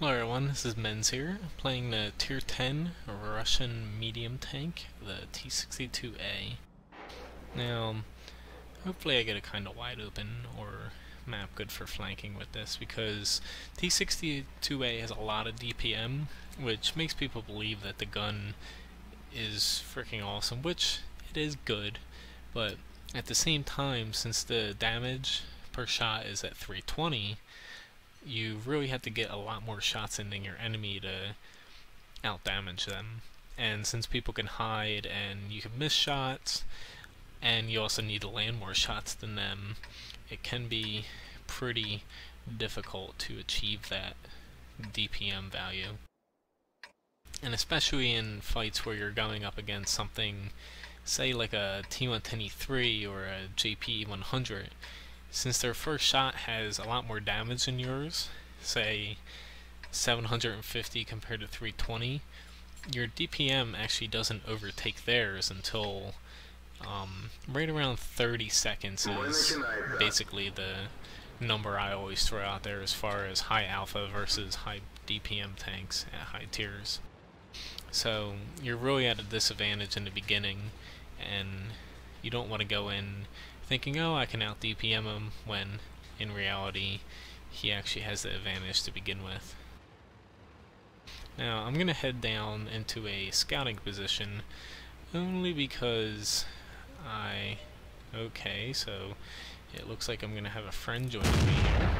Hello everyone, this is Menz here, playing the Tier 10 Russian medium tank, the T-62a. Now, hopefully I get a kind of wide open or map good for flanking with this, because T-62a has a lot of DPM, which makes people believe that the gun is freaking awesome, which it is good, but at the same time, since the damage per shot is at 320, you really have to get a lot more shots in than your enemy to out-damage them. And since people can hide and you can miss shots, and you also need to land more shots than them, it can be pretty difficult to achieve that DPM value. And especially in fights where you're going up against something, say like a T-110E3 or a JP-100, since their first shot has a lot more damage than yours, say 750 compared to 320, your DPM actually doesn't overtake theirs until right around 30 seconds is basically the number I always throw out there as far as high alpha versus high DPM tanks at high tiers. So you're really at a disadvantage in the beginning, and you don't want to go in thinking, oh, I can out DPM him, when in reality he actually has the advantage to begin with. Now I'm going to head down into a scouting position only because okay, so it looks like I'm going to have a friend joining me here,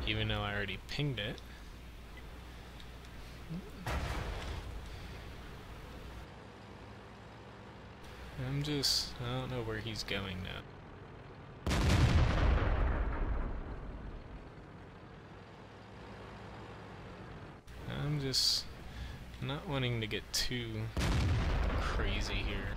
even though I already pinged it. I don't know where he's going now. I'm just not wanting to get too crazy here.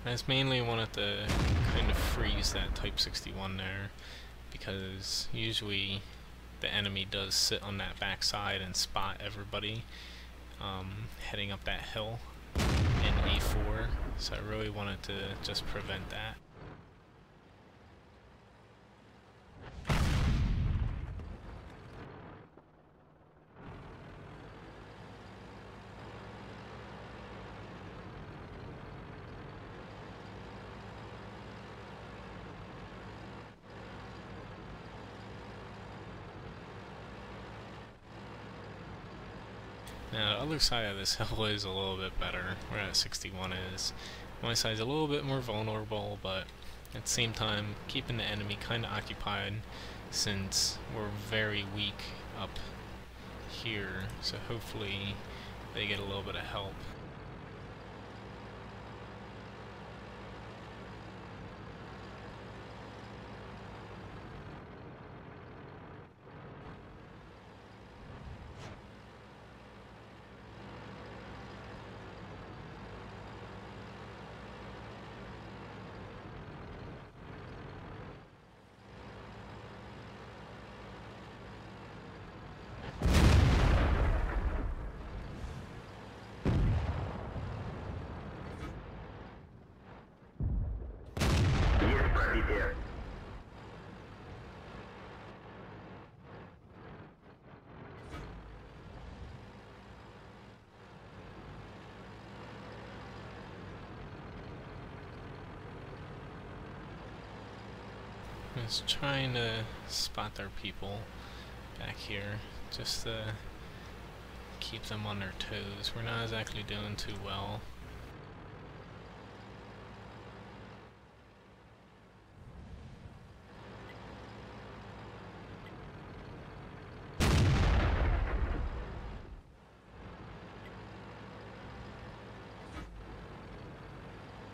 I just mainly wanted to kind of freeze that Type 61 there, because usually the enemy does sit on that backside and spot everybody heading up that hill in E4, so I really wanted to just prevent that. Now the other side of this hill is a little bit better, where that 61 is. My side's a little bit more vulnerable, but at the same time keeping the enemy kind of occupied, since we're very weak up here, so hopefully they get a little bit of help. Just trying to spot their people back here, just to keep them on their toes. We're not exactly doing too well.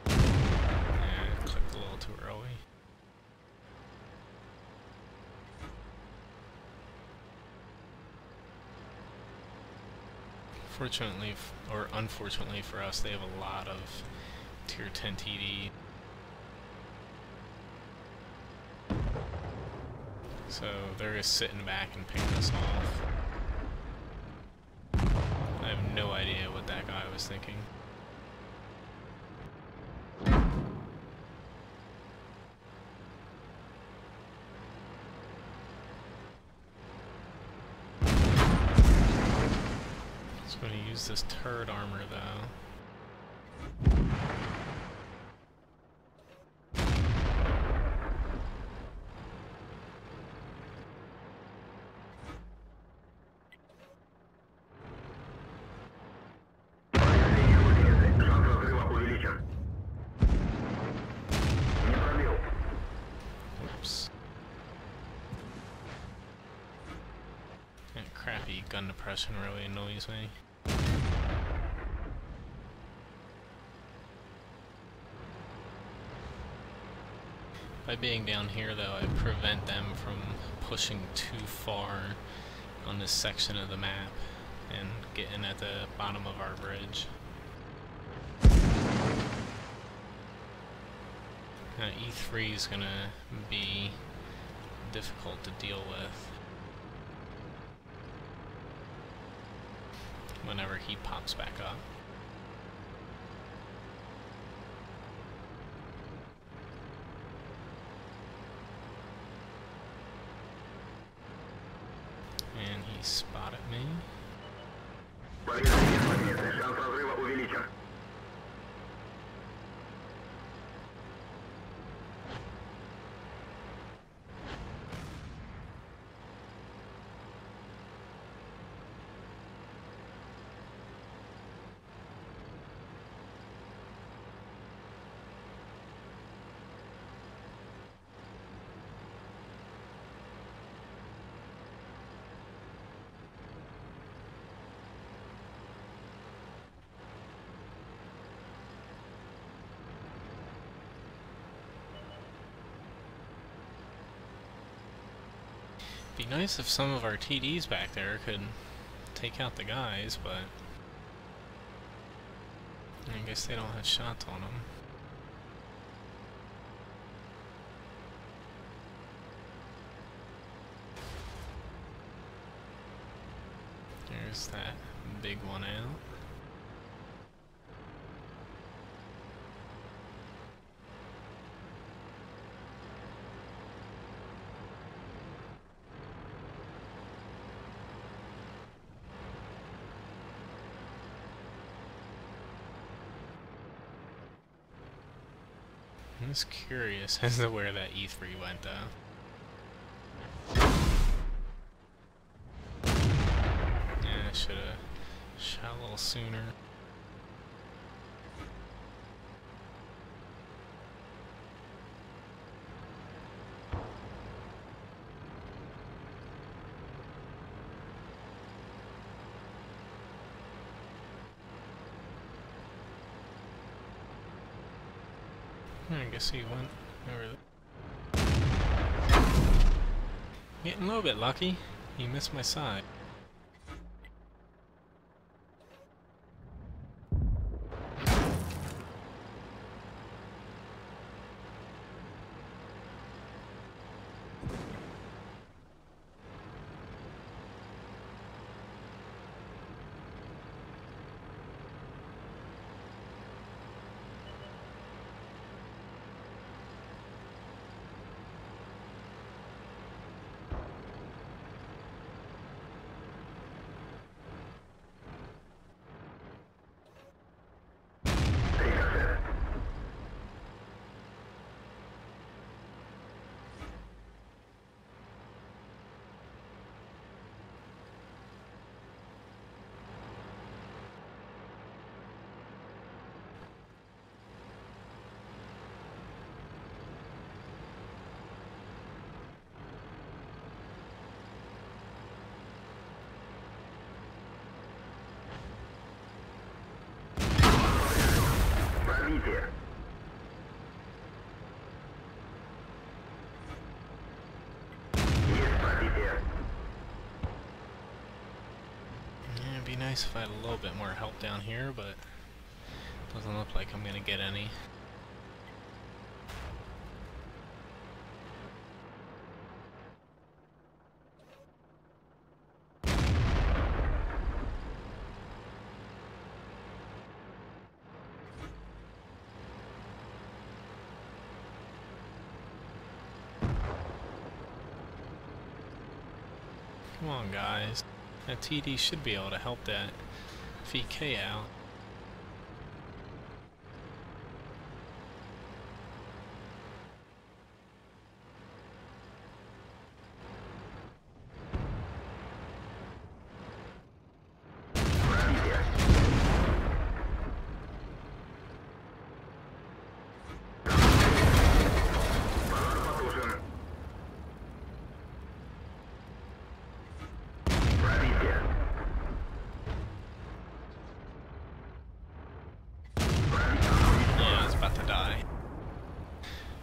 Yeah, clicked a little too early. Fortunately, or unfortunately for us, they have a lot of Tier 10 TD. So they're just sitting back and picking us off. was thinking. Just going to use this turret armor though. That crappy gun depression really annoys me. By being down here though, I prevent them from pushing too far on this section of the map and getting at the bottom of our bridge. Now E3 is gonna be difficult to deal with whenever he pops back up. And he spotted me. Be nice if some of our TDs back there could take out the guys, but I guess they don't have shots on them. There's that big one out. I'm just curious as to where that E3 went though. Yeah, I should have shot a little sooner. I guess he went over there. Getting a little bit lucky. He missed my side. It'd be nice if I had a little bit more help down here, but doesn't look like I'm gonna get any. Come on, guys. That TD should be able to help that VK out.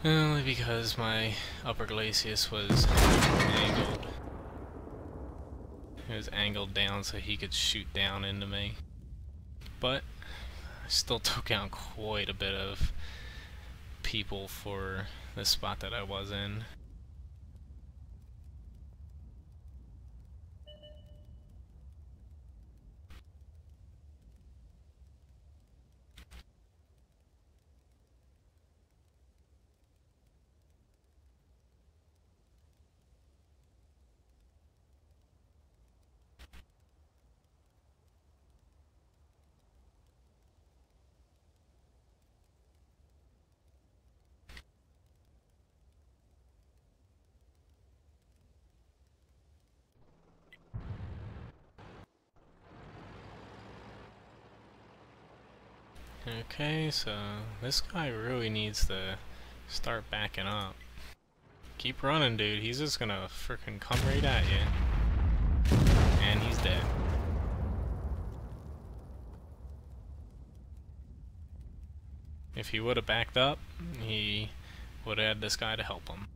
Only because my upper glacis was angled. It was angled down so he could shoot down into me. But I still took out quite a bit of people for the spot that I was in. Okay, so this guy really needs to start backing up. Keep running, dude. He's just gonna frickin' come right at you. And he's dead. If he would have backed up, he would have had this guy to help him.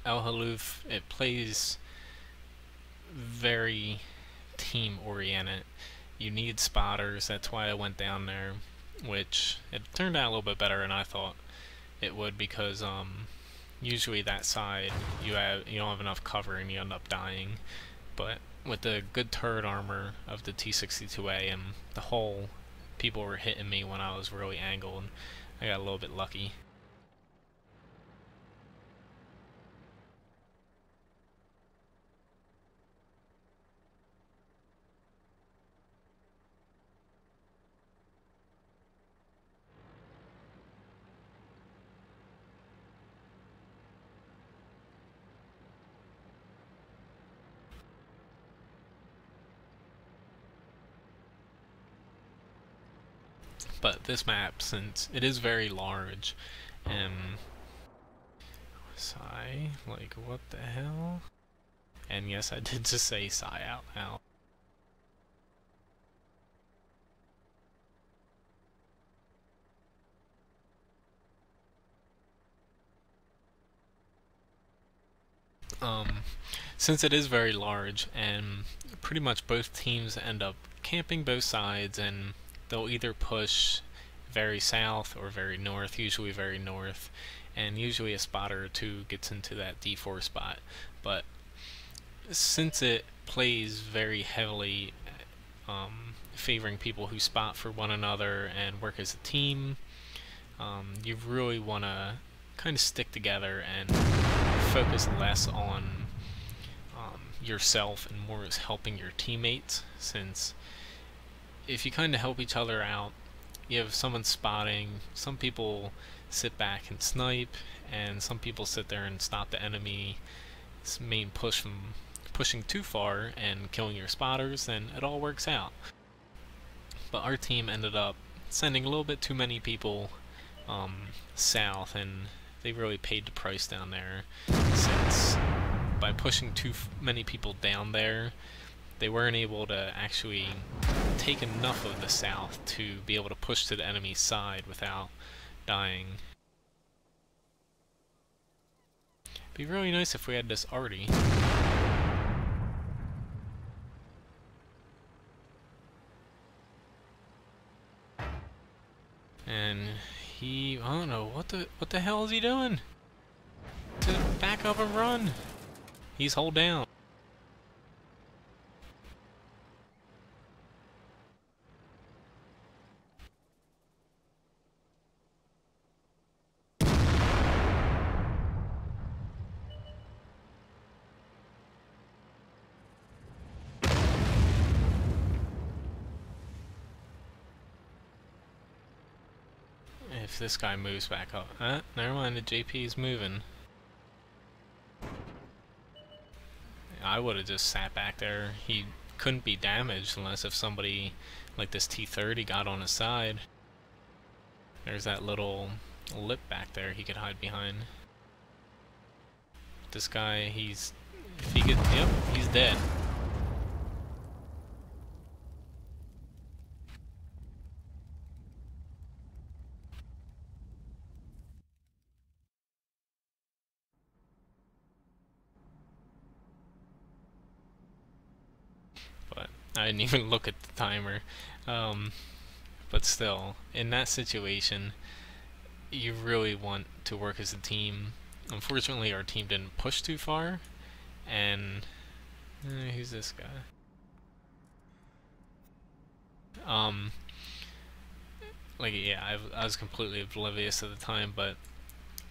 Halluf, it plays very team oriented. You need spotters, that's why I went down there, which it turned out a little bit better than I thought it would, because usually that side you don't have enough cover and you end up dying. But with the good turret armor of the T-62a and the hull, people were hitting me when I was really angled. I got a little bit lucky. But this map, since it is very large, sigh, like what the hell? And yes, I did just say sigh out loud. Since it is very large, and pretty much both teams end up camping both sides, and they'll either push very south or very north, usually very north, and usually a spotter or two gets into that D4 spot. But since it plays very heavily favoring people who spot for one another and work as a team, you really want to kind of stick together and focus less on yourself and more as helping your teammates, since if you kind of help each other out, you have someone spotting, some people sit back and snipe, and some people sit there and stop the enemy's main push from pushing too far and killing your spotters, then it all works out. But our team ended up sending a little bit too many people south, and they really paid the price down there, since by pushing too many people down there, they weren't able to actually take enough of the south to be able to push to the enemy's side without dying. It'd be really nice if we had this arty. And he, I don't know, what the hell is he doing? To back up and run. He's hull down. If this guy moves back up. Never mind, the JP is moving. I would have just sat back there. He couldn't be damaged unless if somebody like this T-30 got on his side. There's that little lip back there he could hide behind. This guy, if he could, yep, he's dead. But I didn't even look at the timer. But still, in that situation, you really want to work as a team. Unfortunately, our team didn't push too far, and who's this guy? Like, yeah, I was completely oblivious at the time, but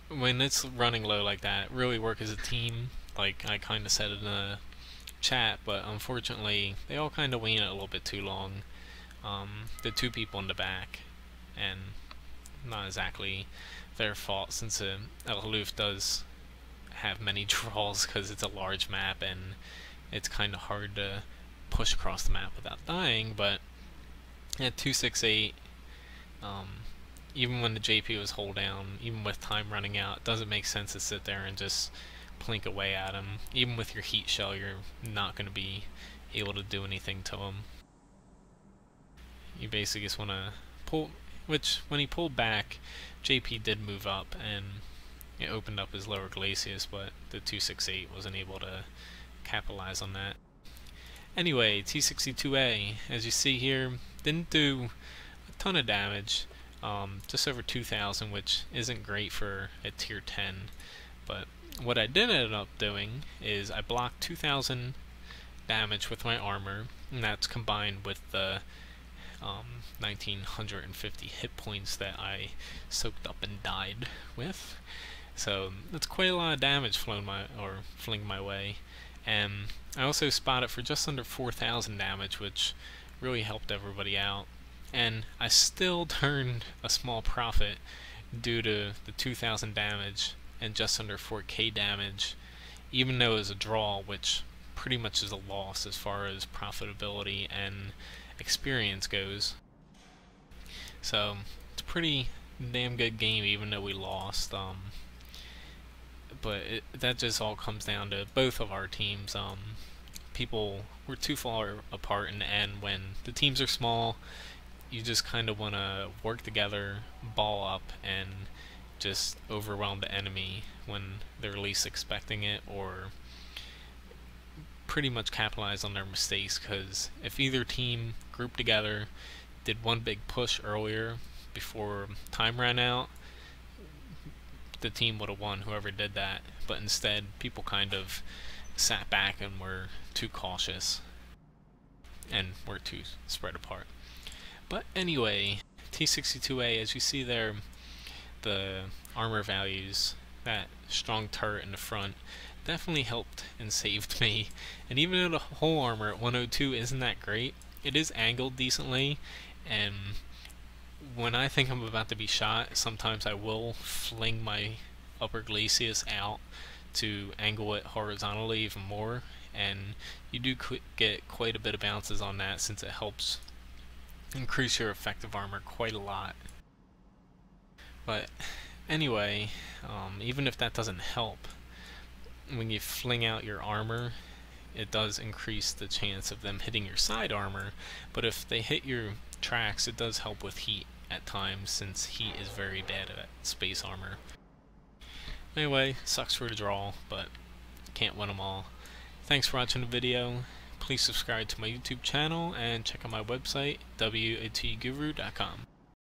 when it's running low like that, really work as a team. Like I kind of said in the chat, but unfortunately, they all kind of wing it a little bit too long. The two people in the back, and not exactly their fault, since Halluf does have many draws because it's a large map and it's kind of hard to push across the map without dying. But at 268, even when the JP was hull down, even with time running out, it doesn't make sense to sit there and just plink away at him. Even with your heat shell, you're not going to be able to do anything to him. You basically just want to pull, which when he pulled back, JP did move up and it opened up his lower glacis, but the 268 wasn't able to capitalize on that. Anyway, T-62a, as you see here, didn't do a ton of damage, just over 2,000, which isn't great for a tier 10. But what I did end up doing is I blocked 2,000 damage with my armor, and that's combined with the 1,950 hit points that I soaked up and died with. So that's quite a lot of damage fling my way. And I also spotted for just under 4,000 damage, which really helped everybody out. And I still turned a small profit due to the 2,000 damage and just under 4k damage, even though it was a draw, which pretty much is a loss as far as profitability and experience goes. So it's a pretty damn good game, even though we lost. But that just all comes down to both of our teams. People were too far apart in the end. When the teams are small, you just kind of want to work together, ball up, and just overwhelm the enemy when they're least expecting it, or pretty much capitalize on their mistakes. Because if either team grouped together, did one big push earlier before time ran out, the team would have won, whoever did that. But instead, people kind of sat back and were too cautious and were too spread apart. But anyway, T-62a, as you see there, the armor values, that strong turret in the front, definitely helped and saved me. And even though the whole armor at 102 isn't that great, it is angled decently, and when I think I'm about to be shot, sometimes I will fling my upper glacis out to angle it horizontally even more, and you do get quite a bit of bounces on that, since it helps increase your effective armor quite a lot. But anyway, even if that doesn't help, when you fling out your armor, it does increase the chance of them hitting your side armor. But if they hit your tracks, it does help with heat at times, since heat is very bad at space armor. Anyway, sucks for the draw, but can't win them all. Thanks for watching the video. Please subscribe to my YouTube channel and check out my website, watguru.com.